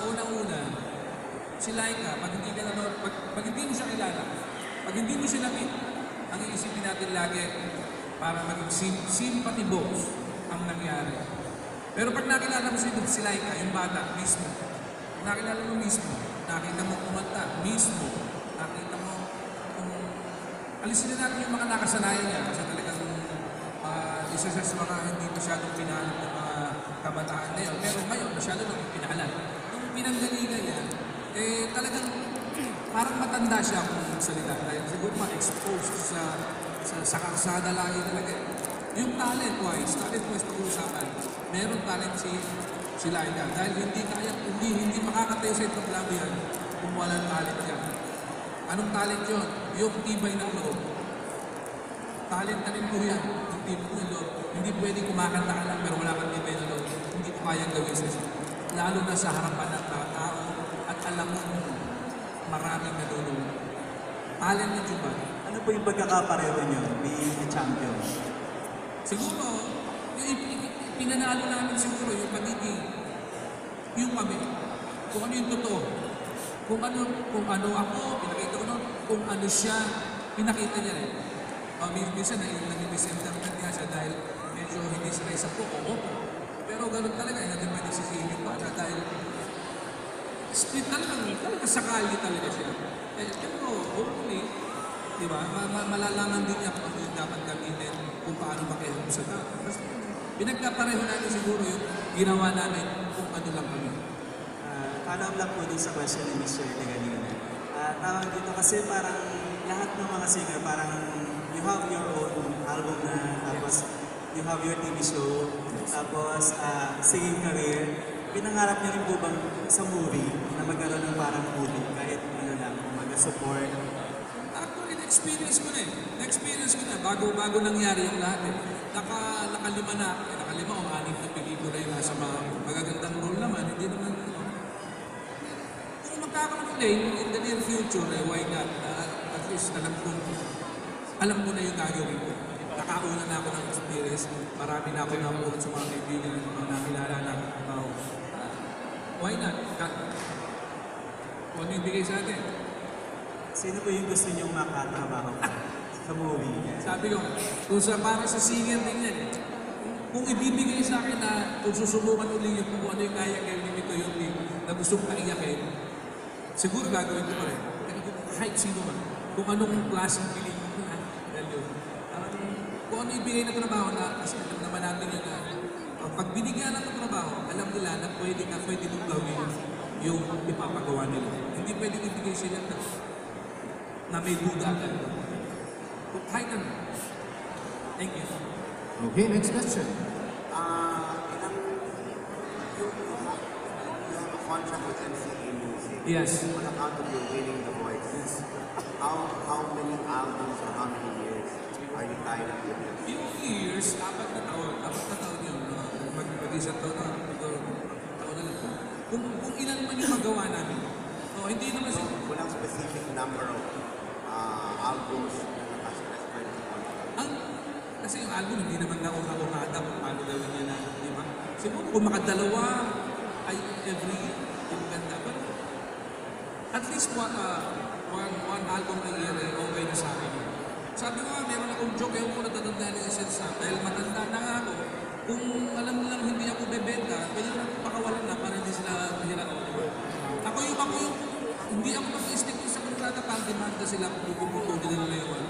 una-una, si Laika, pag hindi ka nanonood, pag hindi mo siya kilala, pag hindi mo siya nakita, ang iisipin natin lagi, para maging sympathy box ang nangyari. Pero pag nakilala mo si Laika, yung bata mismo, pag nakilala mo mismo, nakita mo kumanta mismo, nakita mo kung alisin na natin yung mga nakasanayan niya kasi talagang isa siya sa mga hindi masyadong pinahalap ng mga kabataan na yun. Pero ngayon, masyado nang pinahalap. Nung pinanggalingan niya, talagang parang matanda siya kung magsalita. Dahil siguro ma-expose sa kalsada lagi talaga. Yung talent-wise pag-uusapan, meron talent si Laika. Dahil hindi makakatayo sa itablado yan kung walang talent yan. Anong talent yun? Yung tibay ng loob. Talent na rin po yan. Yung tibay ng loob. Hindi pwedeng kumakanta ka lang pero wala kang tibay ng loob. Hindi ko kayang gawin sa siya. Lalo na sa harapan ng tao at alam mo maraming nanonood. Talent na Juba. Ano po yung pagkakapareho nyo being a champion? Siguro, yung pinanalo namin siguro yung pagiging, yung kami. Kung ano yung totoo. Kung ano ako, pinakita ko nun. Kung ano siya, pinakita niya rin. Minsan naging misinterpret nga siya dahil medyo hindi sila isa po. Oo. Pero ganun talaga, hindi pwede sisihin yung bata dahil split talaga sakali talaga siya. Pero hopefully, di ba, malalaman din niya kung ano yung dapat gamitin kung paano makihalap sa tao. Kasi pinagkapareho natin siguro yung ginawa namin kung ano lang kami. Follow-up lang po dun sa question ni Mr. De kanina. Tawag dito kasi parang lahat ng mga singer parang you have your own album na, tapos you have your TV show, tapos singing career. Pinangarap niyo rin po bang sa movie na magkaroon ng parang movie kahit ano lang, mag-support? Actually, na-experience ko na eh. Na-experience ko na. Bago nangyari yung lahat eh. Nakalima na. Nakalima o anim na pelikula yung nasa mga magagandang role naman. Hindi naman kung magkakaroon ulit in the near future, why not? At least alam ko na yung gagawin ko. Nakauna na ako ng experience. Marami na ako namulat sa mga kaibigan, mga nakilala na ako. Why not? Kung ano yung bigay sa atin? Sino po yung gusto niyong makatrabaho sa movie? Sabi ko, para sa singer din yan eh. Kung ibibigay sa akin na kung susubukan ulit yung kung ano yung kaya gawin ni Mito yung team na gusto kong paiyakin, siguro gagawin ko pa rin. Kahit sino man. Kung anong klaseng piling ko na. Kung ano ibigay na trabaho na, kasi alam naman natin yun na pag binigyan ng trabaho, alam nila na pwede mong gawin yung ipapagawa nila. Hindi pwedeng ibigay sila na may duda agad. Kahit ano. Thank you. Okay, next question. You have a contract with MCA Music. Yes. On account of your winning The Voice. Yes. How many albums or how many years are you tied up with them? Yung years, 4 na taon yun. Mag-isang taon na, taon na lang. Kung ilan man yung magawa namin. Hindi naman So, walang specific number of albums na nakaspread sa contract. Kasi yung album, hindi naman nauna-unada kung paano gawin niya na, di ba? Siguro kung makadalawa ay every year, yung ganda. But at least one album a year ay okay na sa akin. Sabi ko nga, meron akong joke, yung muna tatandaan yung sensa. Dahil matanda na nga ako, kung alam nilang hindi ako bebenta, pwede na pakawalan na para hindi sila mahirap. Ako yung hindi ako mag-stick sa kontrata para demanda sila kung pupupo nila na yun.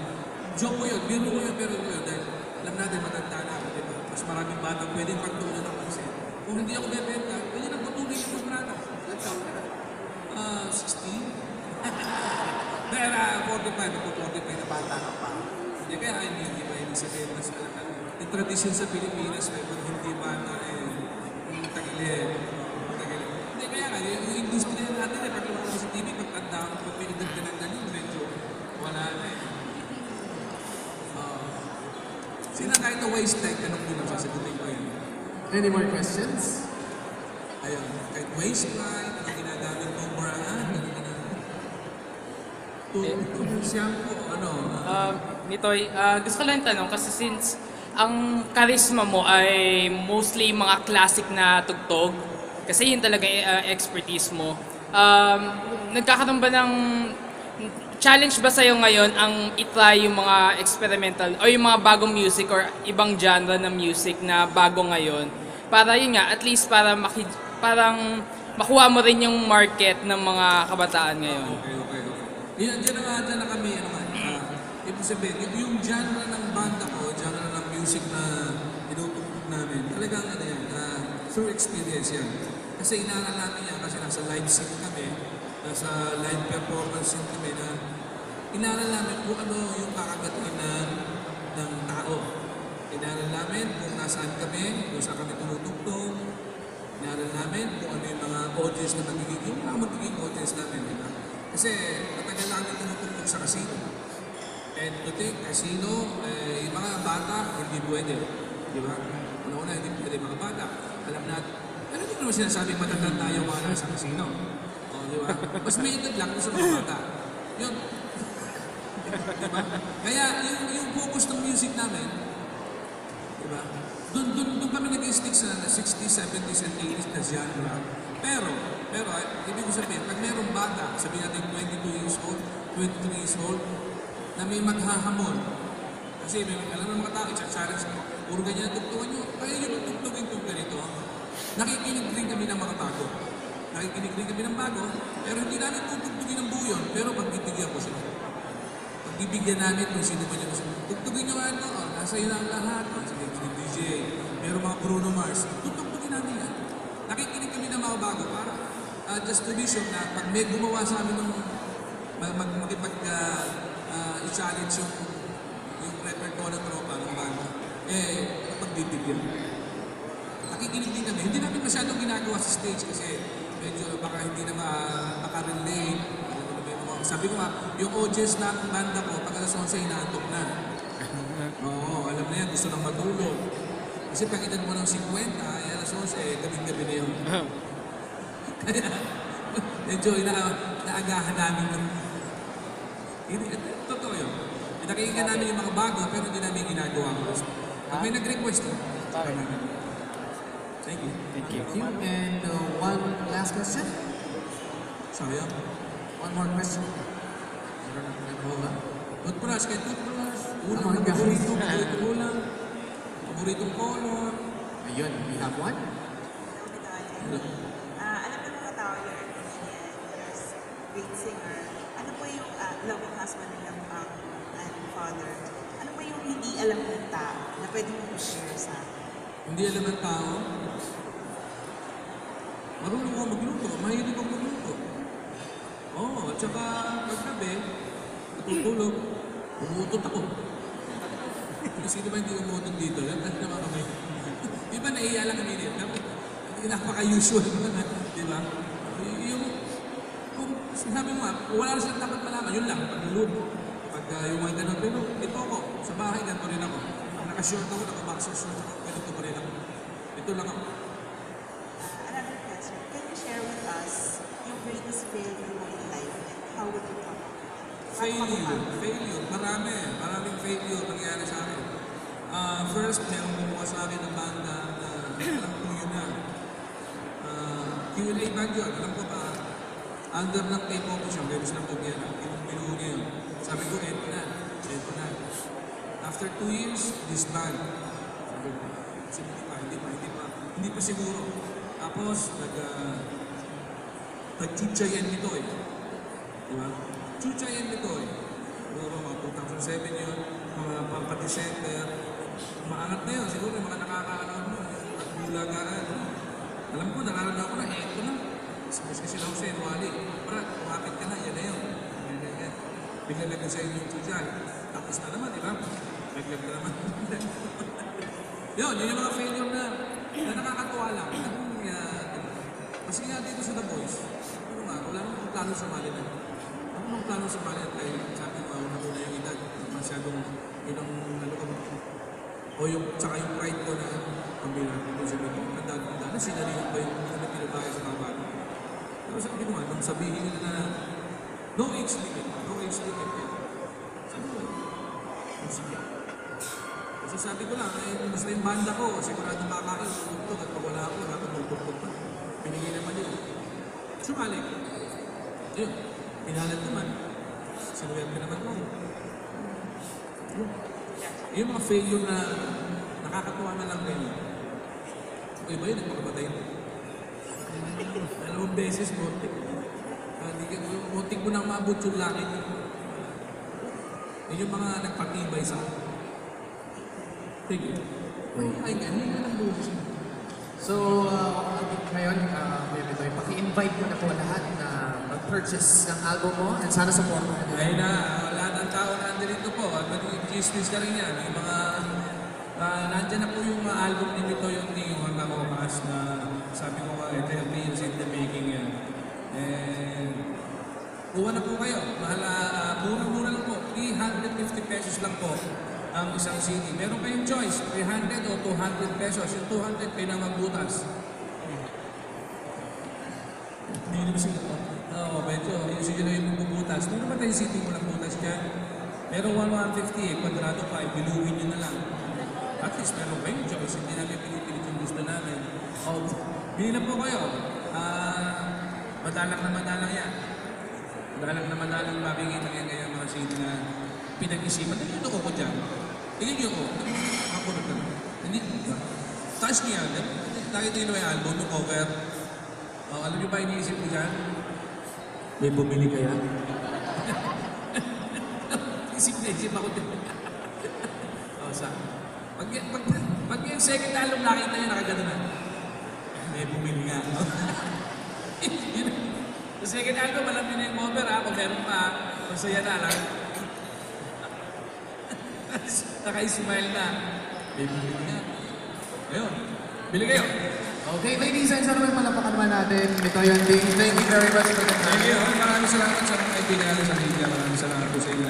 Joke ko yun, biro ko yun, pero yun, dahil alam natin matanda na ako, diba? Mas maraming bata pwedeng pagtuunan ng pansin. Kung hindi ako bebenta, pwede na patuloy yung kontrata. Let's go. 16? Pero 45 na bata ka pa. Hindi kaya hindi pa ibig sabihin mas alam. Yung tradisyon sa Pilipinas, may hindi bata tagilid. Hindi kaya nga, yung industriya natin pag lumabas sa TV, pagtanda ako, pag pinigad ka ng ganun, medyo wala na eh. Sila kahit na waste like, anong kulang sasagutin ko yun? Any more questions? Ayun, kahit waste like, anong ginagamit mo, shampoo, ano? Nitoy, gusto ko lang tanong kasi since ang charisma mo ay mostly mga classic na tugtog, Kasi yun talaga expertise mo. Nagkakaroon ba ng challenge ba sa'yo ngayon ang itry yung mga experimental o yung mga bagong music or ibang genre ng music na bago ngayon? Para yun nga, at least para parang makuha mo rin yung market ng mga kabataan ngayon. Okay. Yan, dyan na kami, ibig sabihin, yung genre ng banda ko, genre ng music na tinutugtog namin, talagang through experience yan. Kasi inaaral namin yan, kasi nasa live scene kami, nasa live performance scene kami na inaaral namin kung ano yung kakagatin ng tao. Inaaral namin kung nasaan kami, kung saan kami tumutugtog. Inaaral namin kung ano yung mga audience na magiging audience namin. Diba? Kasi matagal namin tumutugtog sa casino. And to think, casino, yung mga bata, hindi pwede. Di ba? Una-una, hindi pwede mga bata. Alam natin, pero hindi ko naman sinasabing matandang tayo mga nasa casino. O, di ba? Mas may edad lang sa mga bata. Yun. Diba? Kaya yung focus ng music namin, diba? Doon kami nag-stick sa 60s, 70s, and 80s na genre. Pero, ibig ko sabihin, pag merong bata, sabihin natin 22 years old, 23 years old, na may maghahamon. Kasi alam ng mga tao, i-challenge mo, puro ganyan ang tugtugan nyo. Kaya yung tugtugin kong ganito, nakikinig rin kami ng mga bago. Nakikinig rin kami ng bago, pero hindi namin tutugtugin ng buo yun, pero pagbibigyan ko sila. Pagbibigyan namin kung sino ba nyo. Tugtugin nyo nga ito, nasa iyo na ang lahat. Sige, DJ, meron mga Bruno Mars. Tutugtugin namin yan. Nakikinig kami ng mga bago para just to be sure na pag may gumawa sa amin ng i-challenge yung repertoire ng tropa ng bago, pagbibigyan. Nakikinig din kami. Hindi namin masyadong ginagawa sa stage kasi medyo baka hindi na makarelate. Sabi ko nga, yung audience ng banda ko, pag alas 11, inaantok na. Oo, alam na yan, gusto nang matulog. Kasi pag edad mo ng 50, alas 11, gabing-gabi na yun. Kaya, medyo inaagahan namin ng... Totoo yun. Nakikita namin yung mga bago, pero hindi namin ginagawa ko. Pag may nag-request, thank you. Thank you. And one last question. Sayang. One more question. Toothbrush, kay toothbrush. Oh my God. Paborito ulam. Paboritong color. Ayun, we have one. Alam ng mga tao, you're a comedian, you're a great singer. Ano po yung loving husband ng and father? Ano po yung hindi alam ng tao na pwede mo i-share sa akin? Hindi alam ng tao. Marunong ako magluto. Mahilig ako magluto. Oo, at saka paggabi, natutulog, umuutot ako. Sino ba hindi umuutot dito? Yan naman kami. Di ba naiiya lang kami dito? Napaka-usual naman, di ba? Kung sabi mo nga, wala na silang dapat malaman, yun lang, pagluluto. Pag yung mga ganun, pero ito ako, sa bahay, ganito rin ako. Naka-short ako, naka-boxer short ako, ganito pa rin ako. Ito lang ako. Another question, can you share with us yung greatest failure mo in life and how would you come? Failure. Maraming failure nangyari sa akin. First, merong bumuha sa akin ng banda na alam ko yun na. Q&A band yun, alam ko ba? Under ng K-pop siya, meron silang kogyan. Binuho niya yun. Sabi ko, eto na. After 2 years, disband. Sabi ko, hindi pa siguro. Tapos, nag-chuchayan nito eh. Diba? Chuchayan nito eh. Siguro mga 2007 yun, mga pampa-December. Maangat na yun, siguro yung mga nakakaanood mo, nagbulagaan. Alam ko, nararamdaman ko na, eto na. Kasi lang siya, wali. Brad, kumapit ka na, yan na yun. Bigla lang sa inyo yung chuchay. Tapos na naman, di ba? Naglag na naman. Yun yung mga failure na nakakatuwa lang. Kasi nga dito sa The Voice, ano nga, wala namang plano sa mali na. Ano namang plano sa mali at ay sabi mo, una yung edad, masyadong yun ang o yung, tsaka yung pride ko na pambilang ko sa mga handa na sinalihan ba yung mga pinagaya sa mga bata. Pero sabi ko nga, nung sabihin nila na no age limit. Sabi ko, sige. Kasi sabi ko lang, basta yung banda ko, sigurado makakain, tutugtog at pag wala ako, dapat magtugtog pa. Pinigyan sumali. Yun, pinalat naman. Sinuwerte naman mo. Yung mga failure na nakakatuwa na lang ngayon. O iba yun, nagpakamatay na. Dalawang beses, muntik. Muntik mo nang maabot yung langit. Yun yung mga nagpatibay sa akin. Thank you. Ay, galing ka ng boses mo. So, ngayon, Kuya Bitoy, paki-invite mo na po lahat na mag-purchase ng album mo and sana supportan mo. Ayun na, lahat ng tao na andito po. At mag-chismis ka rin yan. Yung mga, nandyan na po yung mga album ni Bitoy yung hanggang wakas na sabi ko nga, 30 years in the making yan. And, kuha na po kayo. Mura-mura lang po. 350 pesos lang po ang isang CD. Meron kayong choice, 300 o 200 pesos. Yung 200 kayo na magbutas. Hindi naman sila. Oo, medyo. Yung sige na yung magbubutas. Meron ba tayong CD mo lang butas dyan? Meron 150 eh, kwadrado 5, biluhin nyo na lang. At least meron kayong choice. Hindi namin pinipilit yung gusto namin. O, bili na po kayo. Madalang yan. Madalang mabigay na yan ngayon mga CD na pinag-isipan. Tingnan ko dyan. Tingnan nyo ko. Makunod na. Hindi. Taas niya. Nakita nyo yung album, yung cover. Alam nyo ba iniisip ko dyan? May bumili kaya? Isip ako dyan. Pag yung second album nakita nyo, nakagano na. May bumili nga. Sa second album, alam nyo na yung cover ha. Kung meron pa, masaya na lang. Naka-smile na. May bumili nga. Ayun. Bili kayo. Okay, ladies and gentlemen, malapakan naman natin. Bitoy and Ding, thank you very much for the time. Thank you. Maraming salamat sa mga kaibigan natin sa media. Maraming salamat po sa inyo.